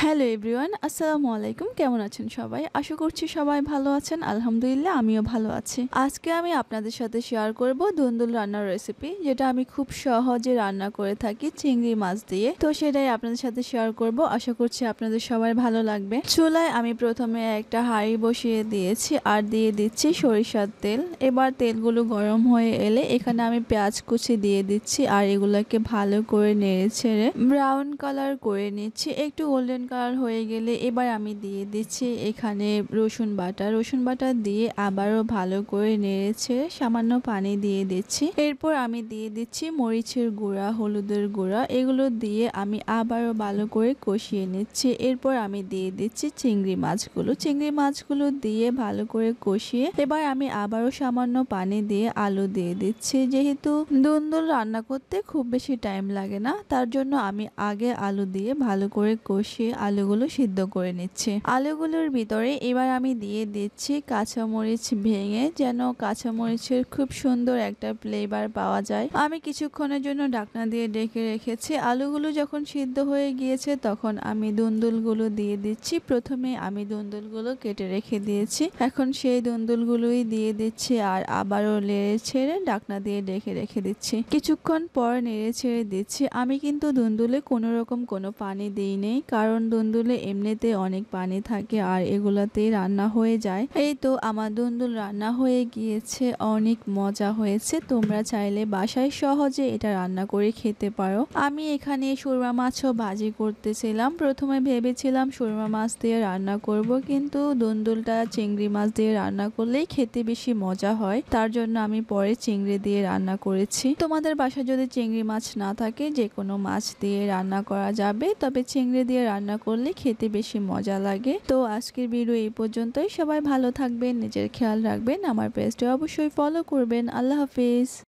Hello everyone, আসসালামু আলাইকুম। কেমন আছেন সবাই? আশা করছি সবাই ভালো আছেন। আলহামদুলিল্লাহ আমিও ভালো আছি। আজকে আমি আপনাদের সাথে শেয়ার করব দুন্দুল রান্নার রেসিপি, যেটা আমি খুব সহজে রান্না করে থাকি চিংড়ি মাছ দিয়ে। তো সেটাই আপনাদের সাথে শেয়ার করব। আশা করছি আপনাদের সবার ভালো লাগবে। চুলায় আমি প্রথমে একটা হাঁড়ি বসিয়ে দিয়েছি আর দিয়ে দিচ্ছি সরিষার তেল। এবার তেলগুলো গরম হয়ে এলে এখানে আমি পেঁয়াজ কুচি দিয়ে দিচ্ছি আর এগুলোকে ভালো করে নেড়ে ছেড়ে ব্রাউন কালার করে নিচ্ছি। একটু গোল্ডেন কালার হয়ে গেলে এবার আমি দিয়ে দিচ্ছি এখানে রসুন বাটা দিয়ে আবারও ভালো করে নেড়ে ছেড়ে সামান্য পানি দিয়ে দিচ্ছি। এরপর আমি দিয়ে দিচ্ছি মরিচের গুঁড়া, হলুদের গুঁড়া, এগুলো দিয়ে আমি আবারও ভালো করে কষিয়ে নিচ্ছি। এরপর আমি দিয়ে দিচ্ছি চিংড়ি মাছগুলো দিয়ে ভালো করে কষিয়ে এবার আমি আবারও সামান্য পানি দিয়ে আলু দিয়ে দিচ্ছি। যেহেতু দুন্দুল রান্না করতে খুব বেশি টাইম লাগে না, তার জন্য আমি আগে আলু দিয়ে ভালো করে কষিয়ে আলুগুলো সিদ্ধ করে নিচ্ছি। আলুগুলোর ভিতরে এবার আমি দিয়ে দিচ্ছি কাঁচামরিচ ভেঙে, যেন কাঁচামরিচের খুব সুন্দর একটা ফ্লেভার পাওয়া যায়। আমি কিছুক্ষণের জন্য ঢাকনা দিয়ে ঢেকে রেখেছি। আলুগুলো যখন সিদ্ধ হয়ে গিয়েছে তখন আমি দুন্দুলগুলো দিয়ে দিচ্ছি। প্রথমে আমি দুন্দুলগুলো কেটে রেখে দিয়েছি, এখন সেই দুন্দুলগুলোই দিয়ে দিচ্ছি আর আবারও নেড়ে ছেড়ে ঢাকনা দিয়ে ঢেকে রেখে দিচ্ছি। কিছুক্ষণ পর নেড়ে ছেড়ে দিচ্ছি। আমি কিন্তু দুন্দুলে কোনো রকম কোনো পানি দিই নেই, কারণ দুন্দুলে এমনিতে অনেক পানি থাকে আর এগুলাতেই রান্না হয়ে যায়। এই তো আমার দুন্দুল রান্না হয়ে গিয়েছে, অনেক মজা হয়েছে। তোমরা চাইলে বাসায় সহজে এটা রান্না করে খেতে পারো। আমি এখানে সুরমা মাছও ভাজি করতেছিলাম। প্রথমে ভেবেছিলাম সুরমা মাছ দিয়ে রান্না করব, কিন্তু দুন্দুলটা চিংড়ি মাছ দিয়ে রান্না করলেই খেতে বেশি মজা হয়, তার জন্য আমি পরে চিংড়ি দিয়ে রান্না করেছি। তোমাদের বাসায় যদি চিংড়ি মাছ না থাকে যে কোনো মাছ দিয়ে রান্না করা যাবে, তবে চিংড়ি দিয়ে রান্না করলে খেতে বেশি মজা লাগে। তো আজকের ভিডিও এই পর্যন্তই। সবাই ভালো থাকবেন, নিজের খেয়াল রাখবেন, আমার পেজটা অবশ্যই ফলো করবেন। আল্লাহ হাফিজ।